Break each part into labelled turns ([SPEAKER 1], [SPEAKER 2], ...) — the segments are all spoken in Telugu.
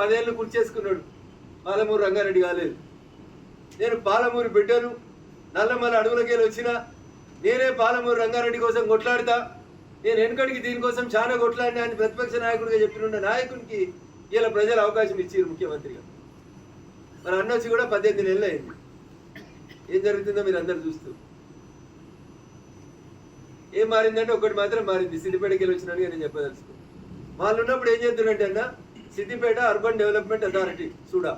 [SPEAKER 1] 10 ఏళ్ళు కూర్చేసుకున్నాడు, పాలమూరు రంగారెడ్డి కాలేదు. నేను పాలమూరు బిడ్డను, నల్లమల అడుగులకెళ్ళి వచ్చిన నేనే పాలమూరు రంగారెడ్డి కోసం కొట్లాడతా, నేను వెనుకడికి దీనికోసం చాలా కొట్లాడినా అని ప్రతిపక్ష నాయకుడిగా చెప్పిన నాయకునికి ఇలా ప్రజలు అవకాశం ఇచ్చారు ముఖ్యమంత్రిగా. మన అన్నొచ్చి కూడా 18 నెలలు అయింది. ఏం జరుగుతుందో మీరు అందరు చూస్తూ. ఏం మారిందంటే ఒకటి మాత్రం మారింది, సిద్దిపేటకి వెళ్ళి వచ్చినట్టుగా నేను చెప్పదలుచుకున్నాను. వాళ్ళు ఉన్నప్పుడు ఏం చేస్తున్నారంటే అన్న, సిద్దిపేట అర్బన్ డెవలప్మెంట్ అథారిటీ చూడా,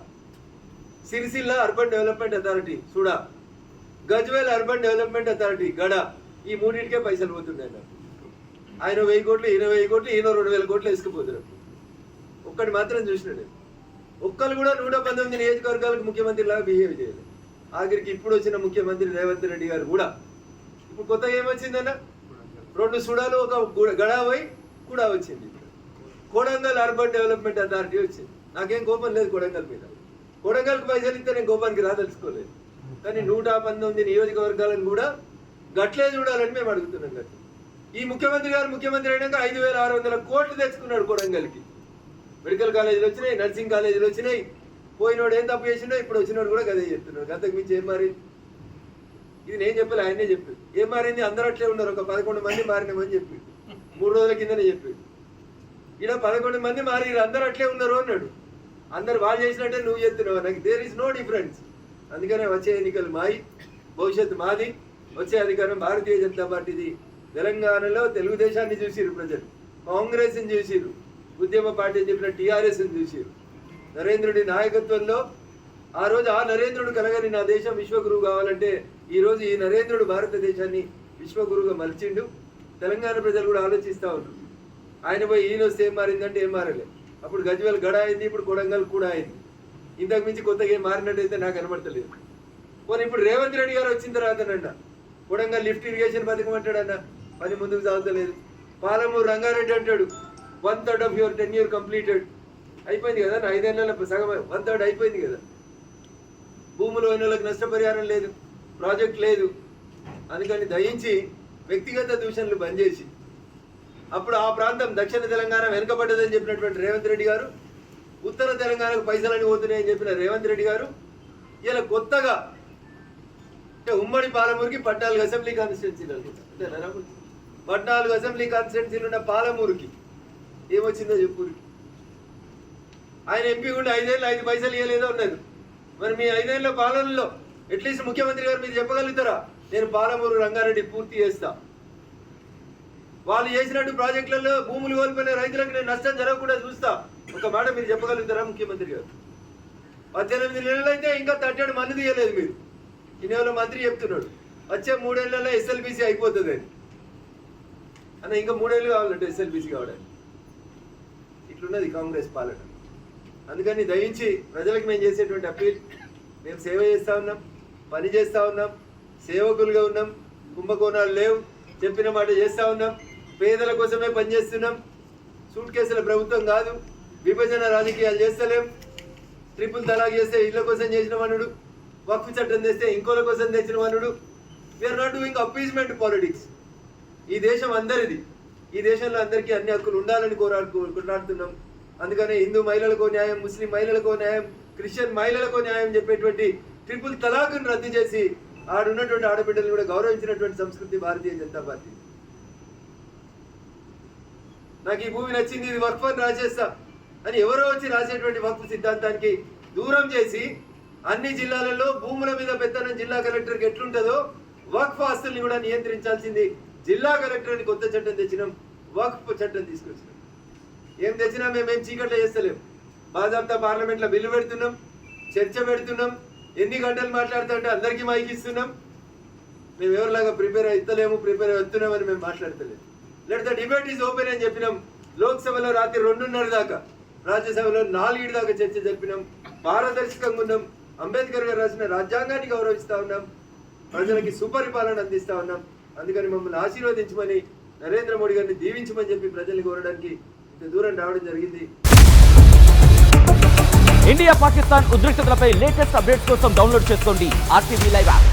[SPEAKER 1] సిరిసిల్ల అర్బన్ డెవలప్మెంట్ అథారిటీ చూడా, గజ్వేల్ అర్బన్ డెవలప్మెంట్ అథారిటీ గడ, ఈ మూడింటికే పైసలు పోతున్నాయి అన్న. ఆయన 1000 కోట్లు, ఈయన 1000 కోట్లు, ఈయన 2000 కోట్లు వేసుకుపోతున్నారు. ఒక్కటి మాత్రం చూసినాడు, ఒక్కరు కూడా 119 నియోజకవర్గాలకు ముఖ్యమంత్రి లాగా బిహేవ్ చేయలేదు. ఆఖరికి ఇప్పుడు వచ్చిన ముఖ్యమంత్రి రేవంత్ రెడ్డి గారు కూడా ఇప్పుడు కొత్తగా ఏమొచ్చిందన్న, 2 సుడాలు, ఒక గడావై కూడా వచ్చింది. కొడంగల్ అర్బన్ డెవలప్మెంట్ అథారిటీ వచ్చింది. నాకేం కోపం లేదు కొడంగల్ మీద, కొడంగల్కి పైసలు ఇస్తే నేను కోపానికి రాదలుచుకోలేదు. కానీ 119 నియోజకవర్గాలను కూడా గట్లే చూడాలని మేము అడుగుతున్నాం. గట్ల ఈ ముఖ్యమంత్రి గారు ముఖ్యమంత్రి అయినాక 5600 కోట్లు తెచ్చుకున్నాడు కొడంగల్కి. మెడికల్ కాలేజీలు వచ్చినాయి, నర్సింగ్ కాలేజీలు వచ్చినాయి. పోయినోడు ఏం తప్పు చేసిండో ఇప్పుడు వచ్చినోడు కూడా గదే చెప్తున్నాడు. గతకు మించి ఏం మారింది? ఇది నేను చెప్పలే, ఆయనే చెప్పాడు. ఏం మారింది? అందరూ అట్లే ఉన్నారు, ఒక 11 మంది మారినామని చెప్పి 3 రోజుల కిందనే చెప్పాడు. ఇలా 11 మంది మారి అందరూ అట్లే ఉన్నారు అన్నాడు. అందరు వాళ్ళు చేసినట్టే నువ్వు చెప్తున్నావు, నాకు దేర్ ఇస్ నో డిఫరెన్స్. అందుకనే వచ్చే ఎన్నికలు మాయి, భవిష్యత్తు మాది, వచ్చే అధికారం భారతీయ జనతా పార్టీది. తెలంగాణలో తెలుగుదేశాన్ని చూసిరు ప్రజలు, కాంగ్రెస్ని చూసిరు, ఉద్యమ పార్టీ చెప్పిన టీఆర్ఎస్ని చూసిరు. నరేంద్రుడి నాయకత్వంలో ఆ రోజు ఆ నరేంద్రుడు కలగని నా దేశం విశ్వగురువు కావాలంటే ఈ రోజు ఈ నరేంద్రుడు భారతదేశాన్ని విశ్వగురువుగా మలిచిండు. తెలంగాణ ప్రజలు కూడా ఆలోచిస్తూ ఉన్నారు. ఆయన పోయి ఈయన వస్తే ఏం మారిందంటే ఏం మారలేదు. అప్పుడు గజ్వేల్ గడ అయింది, ఇప్పుడు కొడంగల్ కూడా అయింది. ఇంతకు మించి కొత్తగా ఏం మారినట్టయితే నాకు కనబడతలేదు. పోనీ ఇప్పుడు రేవంత్ రెడ్డి గారు వచ్చిన తర్వాతనన్నా కొడంగల్ లిఫ్ట్ ఇరిగేషన్ పథకం అంటాడన్న, పని ముందుకు సాగుతలేదు. పాలమూరు రంగారెడ్డి అంటాడు 1/3 ఆఫ్ యువర్ టెన్యూర్ కంప్లీటెడ్. అయిపోయింది కదా, 5 ఏళ్ళ సగం 1/3 అయిపోయింది కదా. భూములు అయిన వాళ్ళకి నష్టపరిహారం లేదు, ప్రాజెక్ట్ లేదు. అందుకని దయించి వ్యక్తిగత దూషణలు బంద్ చేసి, అప్పుడు ఆ ప్రాంతం దక్షిణ తెలంగాణ వెనుకబడ్డదని చెప్పినటువంటి రేవంత్ రెడ్డి గారు, ఉత్తర తెలంగాణకు పైసలని పోతున్నాయని చెప్పిన రేవంత్ రెడ్డి గారు ఇలా కొత్తగా ఉమ్మడి పాలమూరుకి 14 అసెంబ్లీ కాన్స్టిట్యున్సీలు అనుకుంటా, 14 అసెంబ్లీ కాన్స్టిట్యున్సీలు ఉన్న పాలమూరుకి ఏమొచ్చిందో చెప్పు. ఆయన ఎంపీ ఉండి 5 ఏళ్ళు 5 పైసలు ఇవ్వలేదో ఉన్నారు. మరి మీ 5 ఏళ్ళ పాలనలో అట్లీస్ట్ ముఖ్యమంత్రి గారు మీరు చెప్పగలుగుతారా, నేను పాలమూరు రంగారెడ్డి పూర్తి చేస్తా, వాళ్ళు చేసినట్టు ప్రాజెక్టులలో భూములు కోల్పోయిన రైతులకు నేను నష్టం జరగకుండా చూస్తా, ఒక మాట మీరు చెప్పగలుగుతారా ముఖ్యమంత్రి గారు? 18 నెలలు అయితే ఇంకా 37 మంది తీయలేదు మీరు. ఇన్నేళ్ళ మంత్రి చెప్తున్నాడు వచ్చే 3 ఏళ్లలో ఎస్ఎల్బీసీ అయిపోతుంది అని. అన్న ఇంకా 3 ఏళ్ళు కావాలంటే ఎస్ఎల్బీసీ కావడానికి. ఇట్లున్నది కాంగ్రెస్ పాలన. అందుకని దయించి ప్రజలకు మేము చేసేటువంటి అప్పీల్, మేము సేవ చేస్తూ ఉన్నాం, పని చేస్తూ ఉన్నాం, సేవకులుగా ఉన్నాం, కుంభకోణాలు లేవు, చెప్పిన మాట చేస్తూ ఉన్నాం, పేదల కోసమే పనిచేస్తున్నాం. సూట్ కేసుల ప్రభుత్వం కాదు, విభజన రాజకీయాలు చేస్తలేం. ట్రిపుల్ తలాక్ చేస్తే ఇళ్ళ కోసం చేసిన వనుడు, వక్ఫ్ చట్టం తెస్తే ఇంకోల కోసం తెచ్చిన వనుడు. We are not doing appeasement politics. ఈ దేశం అందరిది, ఈ దేశంలో అందరికీ అన్ని హక్కులు ఉండాలని కొట్లాడుతున్నాం. అందుకనే హిందూ మహిళలకు న్యాయం, ముస్లిం మహిళలకు న్యాయం, క్రిస్టియన్ మహిళలకు న్యాయం చెప్పేటువంటి ట్రిపుల్ తలాక్ను రద్దు చేసి ఆడున్నటువంటి ఆడబిడ్డలు కూడా గౌరవించినటువంటి సంస్కృతి భారతీయ జనతా పార్టీ. నాకు ఈ భూమి నచ్చింది, ఇది వక్ఫ్ అని రాసేస్తా అని ఎవరో వచ్చి రాసేటువంటి వక్ఫ్ సిద్ధాంతానికి దూరం చేసి అన్ని జిల్లాలలో భూముల మీద పెత్తనం జిల్లా కలెక్టర్కి ఎట్లుంటుందో వక్ఫ్ ఆస్తుల్ని కూడా నియంత్రించాల్సింది జిల్లా కలెక్టర్ అని కొత్త చట్టం తెచ్చినాం, వక్ఫ్ చట్టం తీసుకొచ్చినాం. ఏం తెచ్చినా మేమేం చీకట్లో చేస్తలేం. బాజాబ్తా పార్లమెంట్లో బిల్లు పెడుతున్నాం, చర్చ పెడుతున్నాం, ఎన్ని గంటలు మాట్లాడుతుంటే అందరికీ మైక్ ఇస్తున్నాం. మేము ఎవరిలాగా ప్రిపేర్ ప్రిపేర్ అవుతున్నామని మేము మాట్లాడతలేము. Let the debate is open అని చెప్పినాం. లోక్సభలో రాత్రి 2:30 దాకా, రాజ్యసభలో 4 దాకా చర్చ జరిపినాం. పారదర్శకంగా ఉన్నాం. అంబేద్కర్ గారు రాసిన రాజ్యాంగాన్ని గౌరవిస్తూ ఉన్నాం. ప్రజలకి సుపరిపాలన అందిస్తూ ఉన్నాం. అందుకని మమ్మల్ని ఆశీర్వదించమని, నరేంద్ర మోడీ గారిని దీవించమని చెప్పి ప్రజల్ని కోరడానికి ఇంత దూరం రావడం జరిగింది.
[SPEAKER 2] ఇండియా పాకిస్తాన్ ఉద్రిక్తతలపై లేటెస్ట్ అప్డేట్స్ కోసం డౌన్లోడ్ చేసుకోండి RTV లైవ్ యాప్.